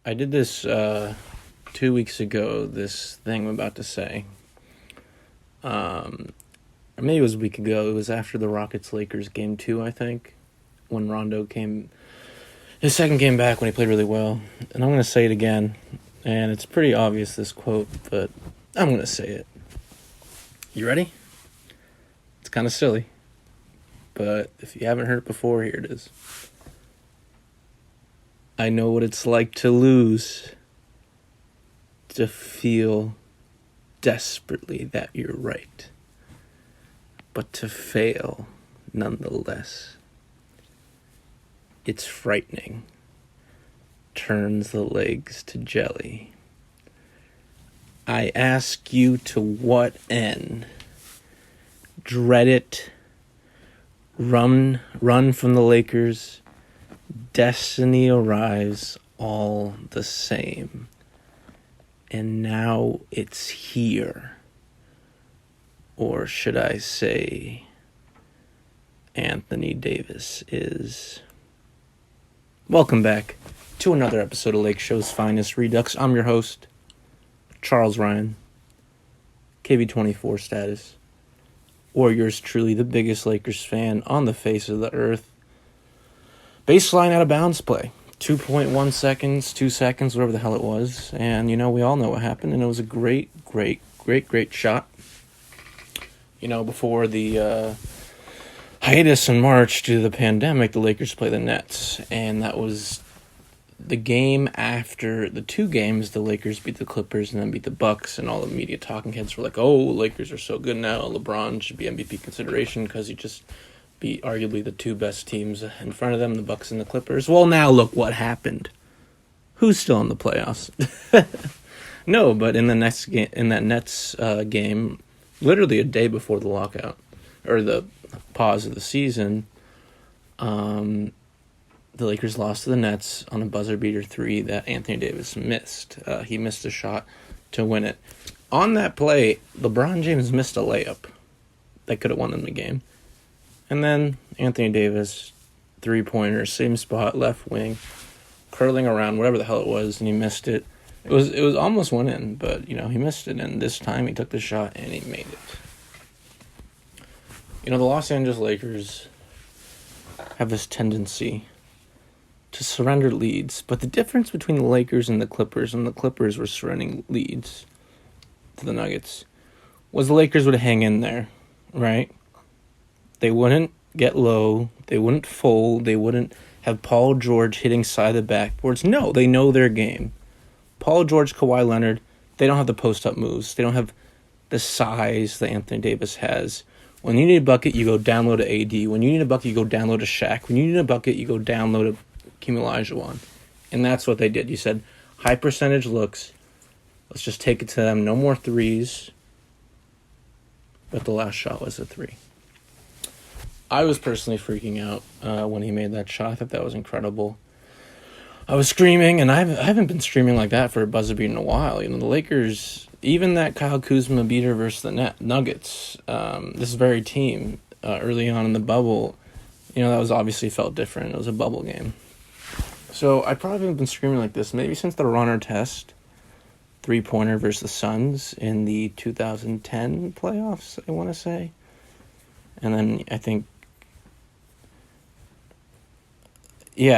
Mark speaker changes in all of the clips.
Speaker 1: I did this 2 weeks ago, this thing I'm about to say. Or maybe it was a week ago. It was after the Rockets-Lakers game 2, I think, when Rondo came, his second game back when he played really well. And I'm going to say it again, and it's pretty obvious, this quote, but I'm going to say it. You ready? It's kind of silly, but if you haven't heard it before, here it is. I know what it's like to lose, to feel desperately that you're right, but to fail nonetheless. It's frightening, turns the legs to jelly. I ask you to what end? Dread it, run from the Lakers. Destiny arrives all the same. And now it's here. Or should I say, Anthony Davis is. Welcome back to another episode of Lakeshow's Finest Redux. I'm your host, Charles Ryan, KB24 status, or yours truly, the biggest Lakers fan on the face of the earth. Baseline out of bounds play. 2.1 seconds, 2 seconds, whatever the hell it was. And, we all know what happened. And it was a great shot. Before the hiatus in March due to the pandemic, the Lakers play the Nets. And that was the game after the two games. The Lakers beat the Clippers and then beat the Bucks. And all the media talking heads were like, oh, Lakers are so good now. LeBron should be MVP consideration because he just beat arguably the two best teams in front of them, the Bucks and the Clippers. Well, now look what happened. Who's still in the playoffs? No, but in the next game, in that Nets game, literally a day before the lockout or the pause of the season, the Lakers lost to the Nets on a buzzer beater 3 that Anthony Davis missed. He missed a shot to win it. On that play, LeBron James missed a layup that could have won them the game. And then Anthony Davis, 3-pointer, same spot, left wing, curling around, whatever the hell it was, and he missed it. It was almost went in, but, he missed it, and this time he took the shot, and he made it. The Los Angeles Lakers have this tendency to surrender leads, but the difference between the Lakers and the Clippers were surrendering leads to the Nuggets, was the Lakers would hang in there, right? They wouldn't get low. They wouldn't fold. They wouldn't have Paul George hitting side of the backboards. No, they know their game. Paul George, Kawhi Leonard, they don't have the post-up moves. They don't have the size that Anthony Davis has. When you need a bucket, you go down low to AD. When you need a bucket, you go down low to Shaq. When you need a bucket, you go down low to Hakeem Olajuwon. And that's what they did. You said, high percentage looks. Let's just take it to them. No more threes. But the last shot was a 3. I was personally freaking out when he made that shot. I thought that was incredible. I was screaming, and I haven't been screaming like that for a buzzer beater in a while. The Lakers, even that Kyle Kuzma beater versus the Nuggets, this very team early on in the bubble, that was obviously felt different. It was a bubble game. So I probably haven't been screaming like this maybe since the runner test, 3-pointer versus the Suns in the 2010 playoffs, I want to say. And then I think,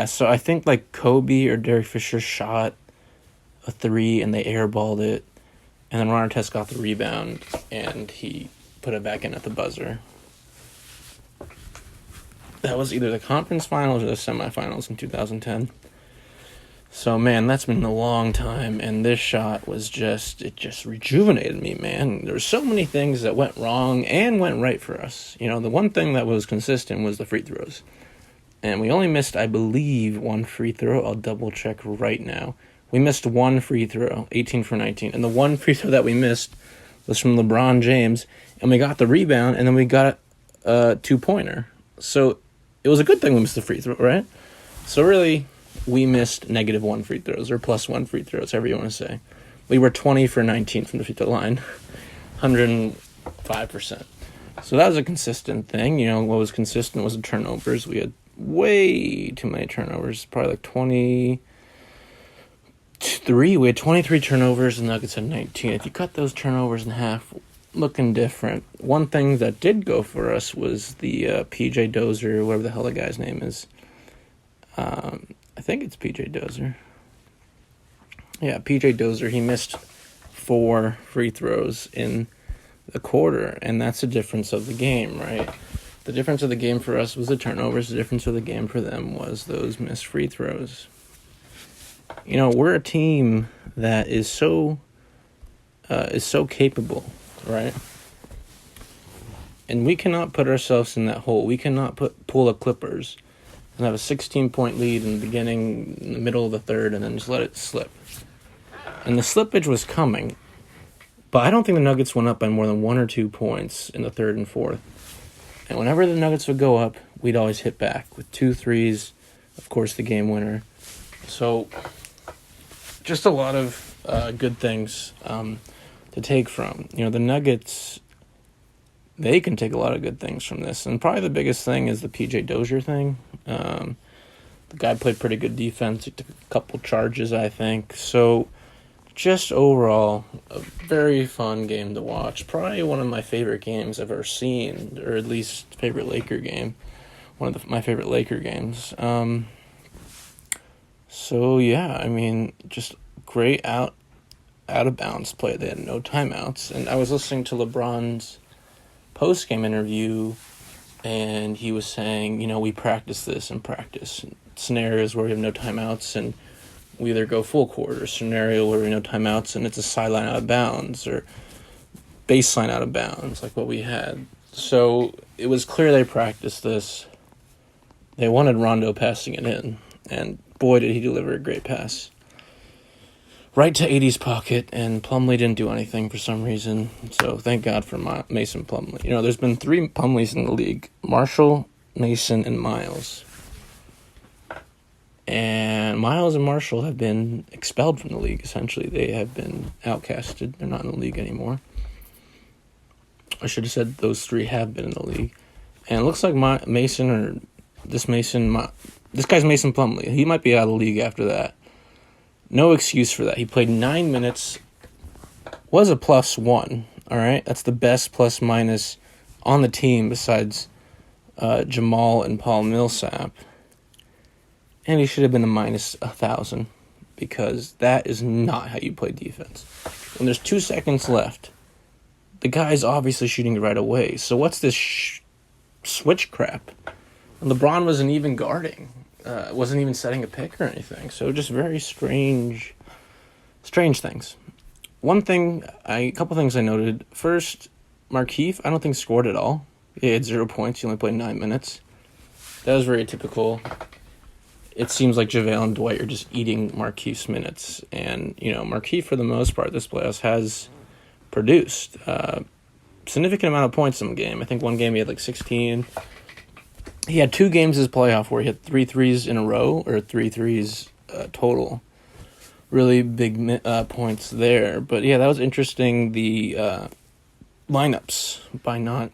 Speaker 1: so I think like Kobe or Derek Fisher shot a 3 and they airballed it. And then Ron Artest got the rebound and he put it back in at the buzzer. That was either the conference finals or the semifinals in 2010. So, man, that's been a long time. And this shot was it just rejuvenated me, man. There were so many things that went wrong and went right for us. The one thing that was consistent was the free throws. And we only missed, I believe, one free throw. I'll double check right now. We missed one free throw, 18 for 19. And the one free throw that we missed was from LeBron James. And we got the rebound, and then we got a 2-pointer. So it was a good thing we missed the free throw, right? So really, we missed -1 free throws, or +1 free throws, however you want to say. We were 20 for 19 from the free throw line, 105%. So that was a consistent thing. What was consistent was the turnovers. We had way too many turnovers, probably like 20, We had 23 turnovers, and the Nuggets had 19. If you cut those turnovers in half, looking different. One thing that did go for us was the PJ Dozier, whatever the hell the guy's name is. I think it's PJ Dozier. Yeah, PJ Dozier. He missed 4 free throws in the quarter, and that's the difference of the game, right? The difference of the game for us was the turnovers. The difference of the game for them was those missed free throws. You know, we're a team that is so capable, right? And we cannot put ourselves in that hole. We cannot pull the Clippers and have a 16-point lead in the beginning, in the middle of the third, and then just let it slip. And the slippage was coming, but I don't think the Nuggets went up by more than 1 or 2 points in the third and fourth. And whenever the Nuggets would go up, we'd always hit back with 2 threes, of course, the game winner. So, just a lot of good things to take from. You know, the Nuggets, they can take a lot of good things from this. And probably the biggest thing is the PJ Dozier thing. The guy played pretty good defense. He took a couple charges, I think. So, just overall, a very fun game to watch. Probably one of my favorite games I've ever seen, or at least favorite Laker game. One of my favorite Laker games. So, yeah, I mean, just great out of bounds play. They had no timeouts. And I was listening to LeBron's post-game interview, and he was saying, you know, we practice this and practice scenarios where we have no timeouts, and we either go full court, or scenario where we have no timeouts and it's a sideline out of bounds or baseline out of bounds, like what we had. So it was clear they practiced this. They wanted Rondo passing it in, and boy, did he deliver a great pass. Right to AD's pocket, and Plumlee didn't do anything for some reason. So thank God for Mason Plumlee. You know, there's been 3 Plumlees in the league: Marshall, Mason, and Miles. And Miles and Marshall have been expelled from the league, essentially. They have been outcasted. They're not in the league anymore. I should have said those 3 have been in the league. And it looks like this guy's Mason Plumlee. He might be out of the league after that. No excuse for that. He played 9 minutes, was a +1, all right? That's the best plus-minus on the team besides Jamal and Paul Millsap. And he should have been a -1,000, because that is not how you play defense. When there's 2 seconds left, the guy's obviously shooting right away. So what's this switch crap? And LeBron wasn't even guarding. Wasn't even setting a pick or anything. So just very strange things. A couple things I noted. First, Markieff, I don't think scored at all. He had 0 points. He only played 9 minutes. That was very typical. It seems like JaVale and Dwight are just eating Markieff's minutes. And, you know, Markieff, for the most part, this playoffs has produced a significant amount of points in the game. I think one game he had like 16. He had 2 games this playoff where he had 3 threes in a row, or 3 threes total. Really big points there. But, yeah, that was interesting, the lineups, by not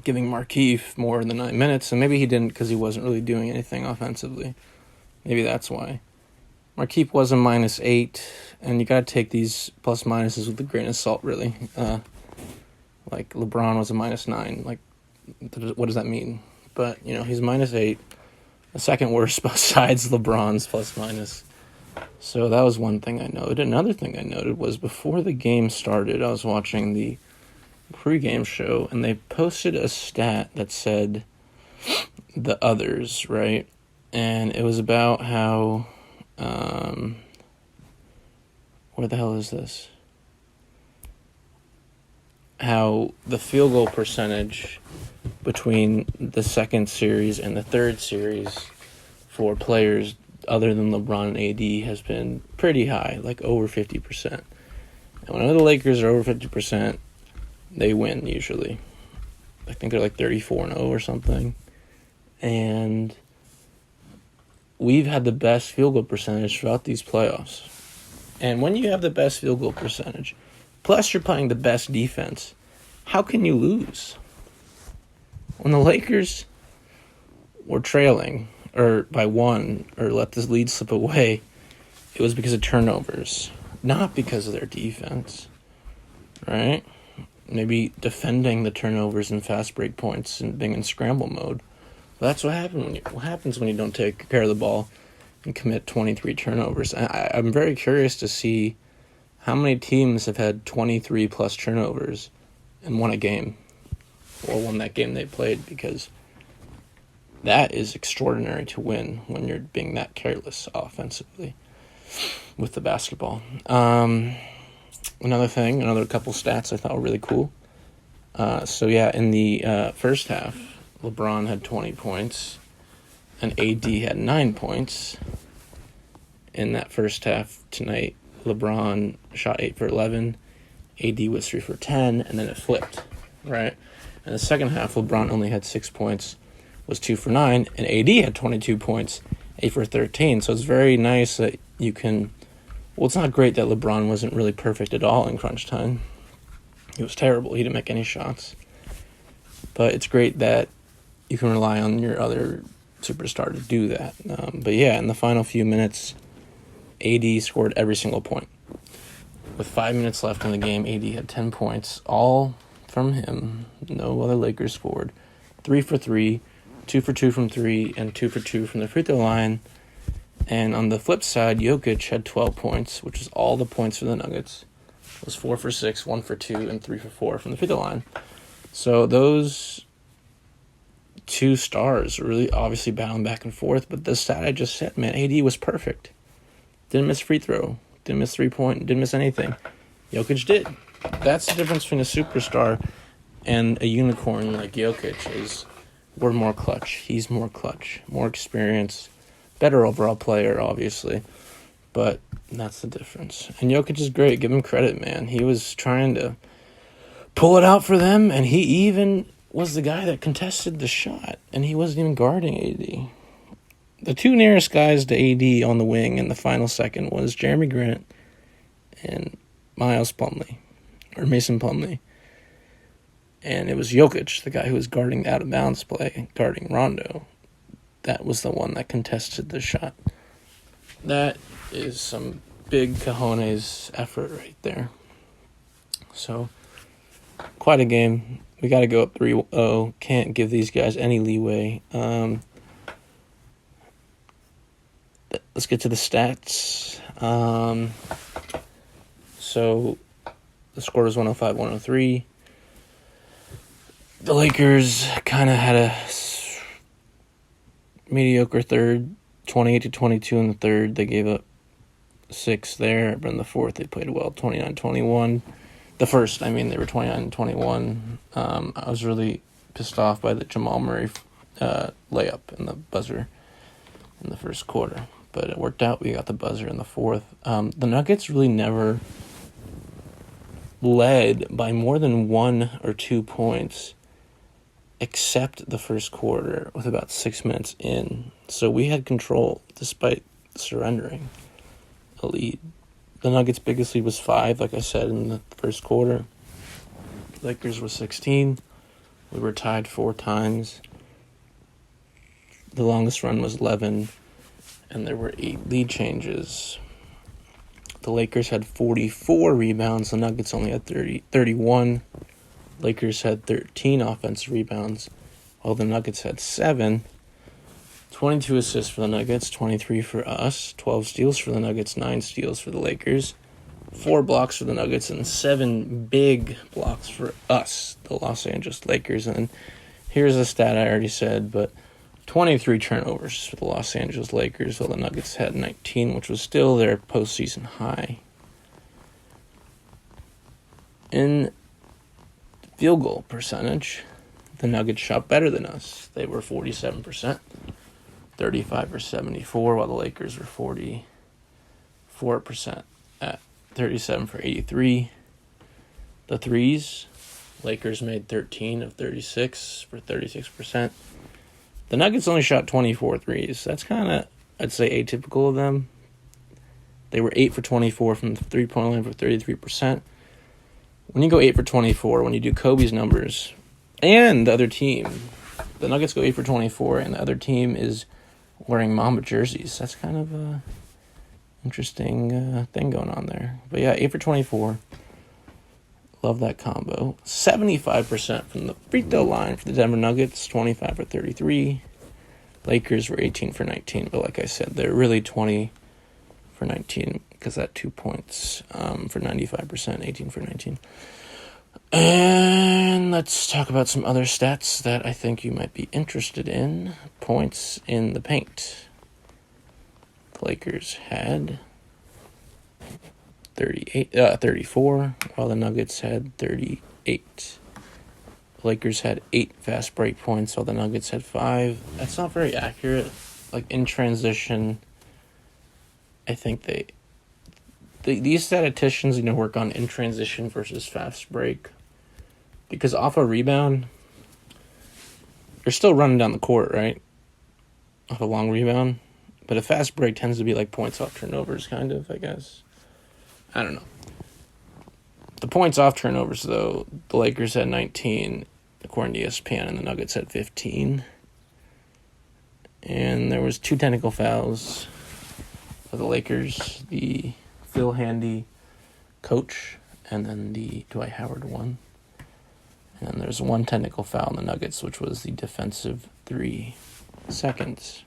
Speaker 1: giving Markieff more than 9 minutes, and maybe he didn't because he wasn't really doing anything offensively. Maybe that's why. Markieff was a -8, and you got to take these plus-minuses with a grain of salt, really. Like LeBron was a -9. Like, what does that mean? But, you know, he's -8, the second worst besides LeBron's plus-minus. So that was one thing I noted. Another thing I noted was before the game started, I was watching the pregame show, and they posted a stat that said the others, right? And it was about how, where the hell is this? How the field goal percentage between the second series and the third series for players other than LeBron and AD has been pretty high, like over 50%. And whenever the Lakers are over 50%, they win usually. I think they're like 34-0 or something. And we've had the best field goal percentage throughout these playoffs. And when you have the best field goal percentage, plus you're playing the best defense, how can you lose? When the Lakers were trailing, or by 1, or let this lead slip away, it was because of turnovers, not because of their defense, right? Maybe defending the turnovers and fast break points and being in scramble mode. But that's what happens when you don't take care of the ball and commit 23 turnovers. I'm very curious to see how many teams have had 23 plus turnovers and won a game, or won that game they played, because that is extraordinary to win when you're being that careless offensively with the basketball. Another couple stats I thought were really cool. In the first half, LeBron had 20 points and AD had 9 points. In that first half tonight, LeBron shot 8 for 11, AD was 3 for 10, and then it flipped, right? In the second half, LeBron only had 6 points, was 2 for 9, and AD had 22 points, 8 for 13. So it's very nice that you can... Well, it's not great that LeBron wasn't really perfect at all in crunch time. He was terrible. He didn't make any shots. But it's great that you can rely on your other superstar to do that. In the final few minutes, AD scored every single point. With 5 minutes left in the game, AD had 10 points, all from him. No other Lakers scored. 3 for 3, 2 for 2 from 3, and 2 for 2 from the free throw line. And on the flip side, Jokic had 12 points, which is all the points for the Nuggets. It was 4 for 6, 1 for 2, and 3 for 4 from the free throw line. So those two stars really obviously battling back and forth. But the stat I just said, man, AD was perfect. Didn't miss free throw. Didn't miss 3-point. Didn't miss anything. Jokic did. That's the difference between a superstar and a unicorn like Jokic is we're more clutch. He's more clutch. More experience. Better overall player, obviously. But that's the difference. And Jokic is great. Give him credit, man. He was trying to pull it out for them, and he even was the guy that contested the shot, and he wasn't even guarding AD. The two nearest guys to AD on the wing in the final second was Jeremy Grant and Mason Plumlee. And it was Jokic, the guy who was guarding the out-of-bounds play, guarding Rondo. That was the one that contested the shot. That is some big cojones effort right there. So, quite a game. We got to go up 3-0. Can't give these guys any leeway. Let's get to the stats. So, the score was 105-103. The Lakers kind of had a mediocre third, 28-22 in the third. They gave up 6 there, but in the fourth they played well, 29-21. The first, they were 29-21. I was really pissed off by the Jamal Murray layup in the buzzer in the first quarter, but it worked out. We got the buzzer in the fourth. The Nuggets really never led by more than 1 or 2 points except the first quarter with about 6 minutes in. So we had control despite surrendering a lead. The Nuggets' biggest lead was 5, like I said, in the first quarter. Lakers was 16. We were tied 4 times. The longest run was 11, and there were 8 lead changes. The Lakers had 44 rebounds. The Nuggets only had 31. Lakers had 13 offensive rebounds, while the Nuggets had 7. 22 assists for the Nuggets, 23 for us, 12 steals for the Nuggets, 9 steals for the Lakers, 4 blocks for the Nuggets, and 7 big blocks for us, the Los Angeles Lakers. And here's a stat I already said, but 23 turnovers for the Los Angeles Lakers, while the Nuggets had 19, which was still their postseason high. In field goal percentage, the Nuggets shot better than us. They were 47%, 35 for 74, while the Lakers were 44% at 37 for 83. The threes, Lakers made 13 of 36 for 36%. The Nuggets only shot 24 threes. That's kind of, I'd say, atypical of them. They were 8 for 24 from the three-point line for 33%. When you go 8 for 24, when you do Kobe's numbers, and the other team, the Nuggets go 8 for 24, and the other team is wearing Mamba jerseys. That's kind of Interesting thing going on there. But yeah, 8 for 24. Love that combo. 75% from the free throw line for the Denver Nuggets, 25 for 33. Lakers were 18 for 19, but like I said, they're really 20 for 19 because that 2 points for 95%, 18 for 19. And let's talk about some other stats that I think you might be interested in. Points in the paint. The Lakers had 34, while the Nuggets had 38. The Lakers had 8 fast break points, while the Nuggets had 5. That's not very accurate. Like, in transition, I think these statisticians need to work on in transition versus fast break. Because off a rebound, you're still running down the court, right? Off a long rebound. But a fast break tends to be like points off turnovers, kind of, I guess. I don't know. The points off turnovers, though, the Lakers had 19, according to ESPN, and the Nuggets had 15. And there was 2 technical fouls for the Lakers, the Phil Handy coach, and then the Dwight Howard one. And there's 1 technical foul in the Nuggets, which was the defensive 3 seconds.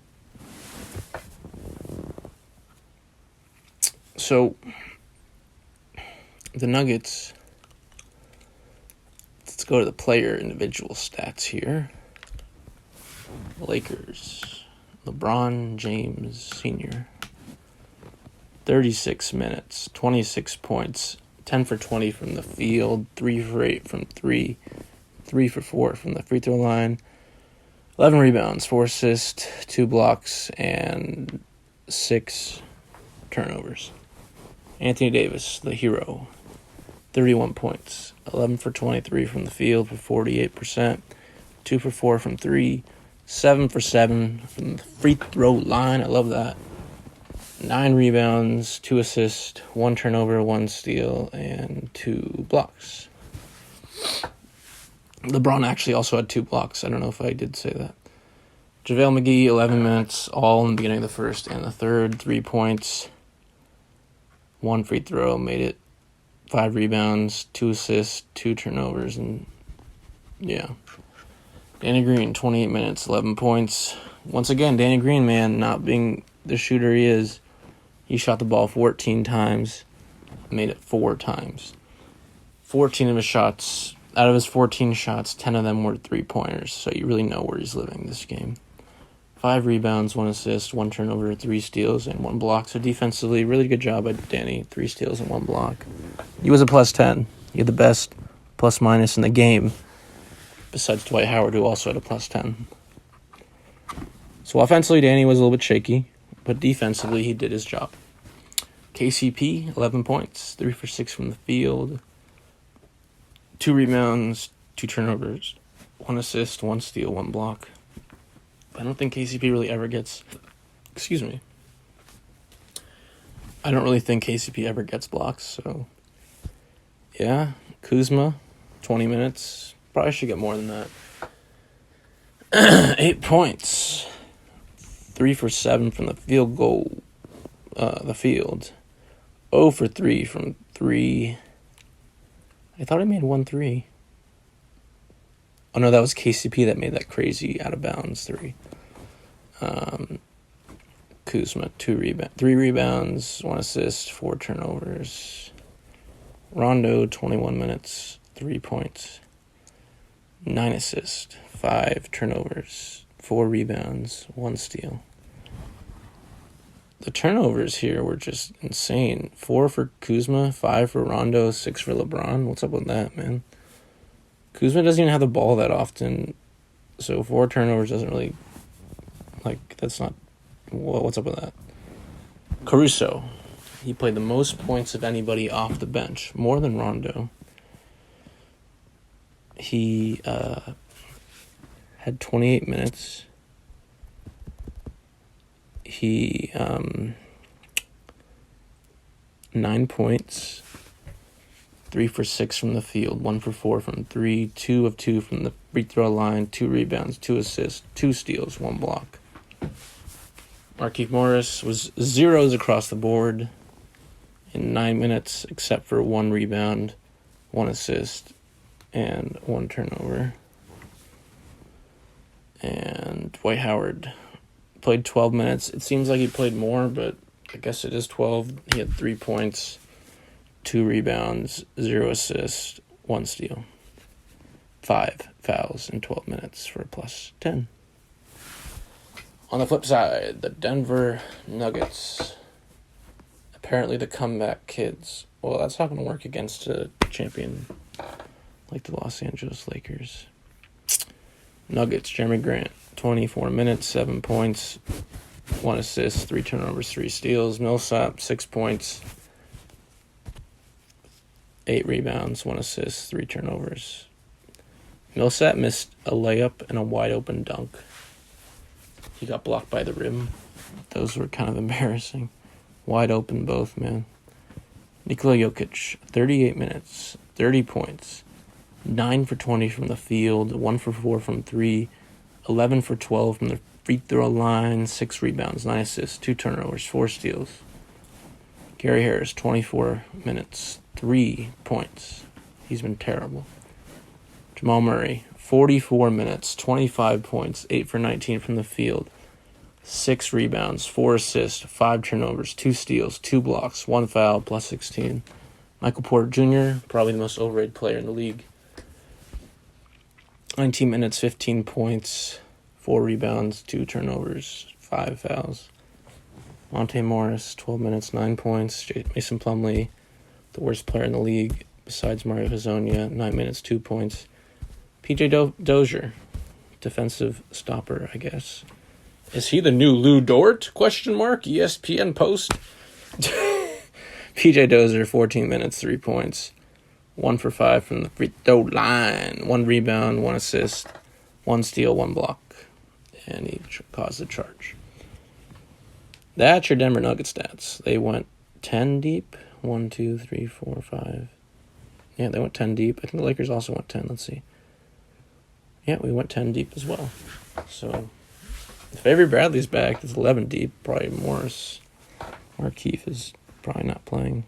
Speaker 1: So, the Nuggets, let's go to the player individual stats here. Lakers, LeBron James Sr., 36 minutes, 26 points, 10 for 20 from the field, 3 for 8 from 3, 3 for 4 from the free throw line, 11 rebounds, 4 assists, 2 blocks, and 6 turnovers. Anthony Davis, the hero, 31 points, 11 for 23 from the field for 48%, 2 for 4 from 3, 7 for 7 from the free throw line. I love that. 9 rebounds, 2 assists, 1 turnover, 1 steal, and 2 blocks. LeBron actually also had 2 blocks. I don't know if I did say that. JaVale McGee, 11 minutes, all in the beginning of the first and the third. 3 points, 1 free throw, made it 5 rebounds, 2 assists, 2 turnovers, and yeah. Danny Green, 28 minutes, 11 points. Once again, Danny Green, man, not being the shooter he is. He shot the ball 14 times, made it 4 times. 14 of his shots, out of his 14 shots, 10 of them were 3-pointers, so you really know where he's living this game. 5 rebounds, 1 assist, 1 turnover, 3 steals, and 1 block. So defensively, really good job by Danny. 3 steals and 1 block. He was a plus 10. He had the best plus-minus in the game, besides Dwight Howard, who also had a plus 10. So offensively, Danny was a little bit shaky, but defensively, he did his job. KCP, 11 points, 3 for 6 from the field, 2 rebounds, 2 turnovers, 1 assist, 1 steal, 1 block. I don't think KCP really ever gets... Excuse me. I don't really think KCP ever gets blocks, so... Yeah, Kuzma, 20 minutes. Probably should get more than that. 8 points. 3 for 7 from the field goal, the field. 0 for 3 from 3. I thought I made 1 3. Oh no, that was KCP that made that crazy out of bounds 3. Kuzma, 3 rebounds, 1 assist, 4 turnovers. Rondo, 21 minutes, 3 points, 9 assists, 5 turnovers, 4 rebounds, 1 steal. The turnovers here were just insane. 4 for Kuzma, 5 for Rondo, 6 for LeBron. What's up with that, man? Kuzma doesn't even have the ball that often, so 4 turnovers doesn't really, that's not, what's up with that? Caruso, he played the most points of anybody off the bench, more than Rondo. He had 28 minutes. He 9 points, 3 for 6 from the field, 1 for 4 from 3, 2 of 2 from the free throw line, 2 rebounds, 2 assists, 2 steals, 1 block. Markieff Morris was zeros across the board in 9 minutes, except for 1 rebound, 1 assist, and 1 turnover. And Dwight Howard played 12 minutes. It seems like he played more, but I guess it is 12. He had 3 points, 2 rebounds, 0 assists, 1 steal. 5 fouls in 12 minutes for a plus 10. On the flip side, the Denver Nuggets. Apparently the comeback kids. Well, that's not going to work against a champion like the Los Angeles Lakers. Nuggets, Jeremy Grant, 24 minutes, 7 points, 1 assist, 3 turnovers, 3 steals. Millsap, 6 points, 8 rebounds, 1 assist, 3 turnovers. Millsap missed a layup and a wide-open dunk. He got blocked by the rim. Those were kind of embarrassing. Wide open both, man. Nikola Jokic, 38 minutes, 30 points, 9 for 20 from the field, 1 for 4 from 3, 11 for 12 from the free throw line, 6 rebounds, 9 assists, 2 turnovers, 4 steals. Gary Harris, 24 minutes, 3 points. He's been terrible. Jamal Murray, 44 minutes, 25 points, 8 for 19 from the field, 6 rebounds, 4 assists, 5 turnovers, 2 steals, 2 blocks, 1 foul, plus 16. Michael Porter Jr., probably the most overrated player in the league. 19 minutes, 15 points, 4 rebounds, 2 turnovers, 5 fouls. Monte Morris, 12 minutes, 9 points. Mason Plumlee, the worst player in the league besides Mario Hezonja, 9 minutes, 2 points. PJ Dozier, defensive stopper, I guess. Is he the new Lou Dort? ESPN Post. PJ Dozier, 14 minutes, 3 points. 1 for 5 from the free throw line. 1 rebound, 1 assist, 1 steal, 1 block. And he caused a charge. That's your Denver Nuggets stats. They went 10 deep. 1, 2, 3, 4, 5. Yeah, they went 10 deep. I think the Lakers also went 10. Let's see. Yeah, we went 10 deep as well. So, if Avery Bradley's back, it's 11 deep. Probably Morris. Markieff is probably not playing.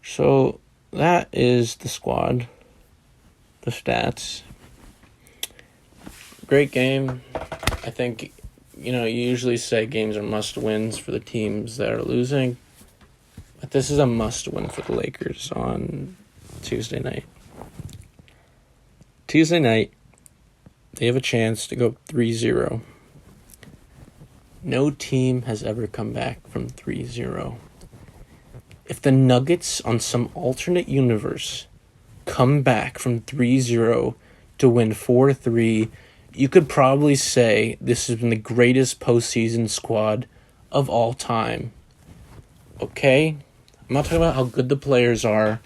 Speaker 1: So, that is the squad. The stats. Great game. I think, you usually say games are must-wins for the teams that are losing. But this is a must-win for the Lakers on Tuesday night. Tuesday night, they have a chance to go 3-0. No team has ever come back from 3-0. If the Nuggets on some alternate universe come back from 3-0 to win 4-3, you could probably say this has been the greatest postseason squad of all time. Okay? I'm not talking about how good the players are,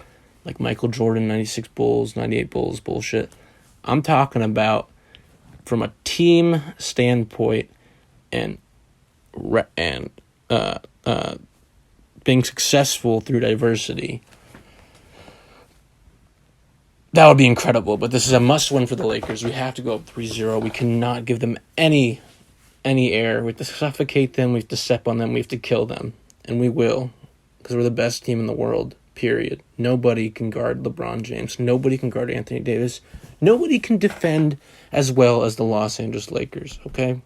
Speaker 1: like Michael Jordan, 96 Bulls, 98 Bulls bullshit. I'm talking about from a team standpoint and being successful through diversity. That would be incredible, but this is a must-win for the Lakers. We have to go up 3-0. We cannot give them any air. We have to suffocate them. We have to step on them. We have to kill them. And we will, because we're the best team in the world, period. Nobody can guard LeBron James. Nobody can guard Anthony Davis. Nobody can defend as well as the Los Angeles Lakers, okay?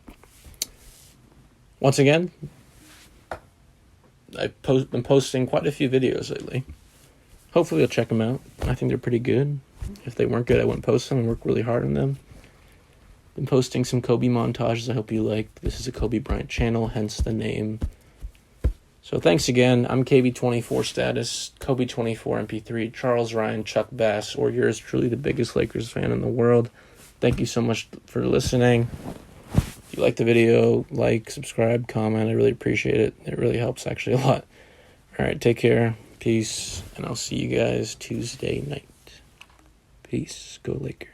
Speaker 1: Once again, I've been posting quite a few videos lately. Hopefully you'll check them out. I think they're pretty good. If they weren't good, I wouldn't post them and work really hard on them. Been posting some Kobe montages I hope you like. This is a Kobe Bryant channel, hence the name. So thanks again. I'm KB24 Status, Kobe24 MP3, Charles Ryan, Chuck Bass, or yours truly, the biggest Lakers fan in the world. Thank you so much for listening. If you like the video, like, subscribe, comment. I really appreciate it. It really helps actually a lot. All right, take care. Peace, and I'll see you guys Tuesday night. Peace. Go Lakers.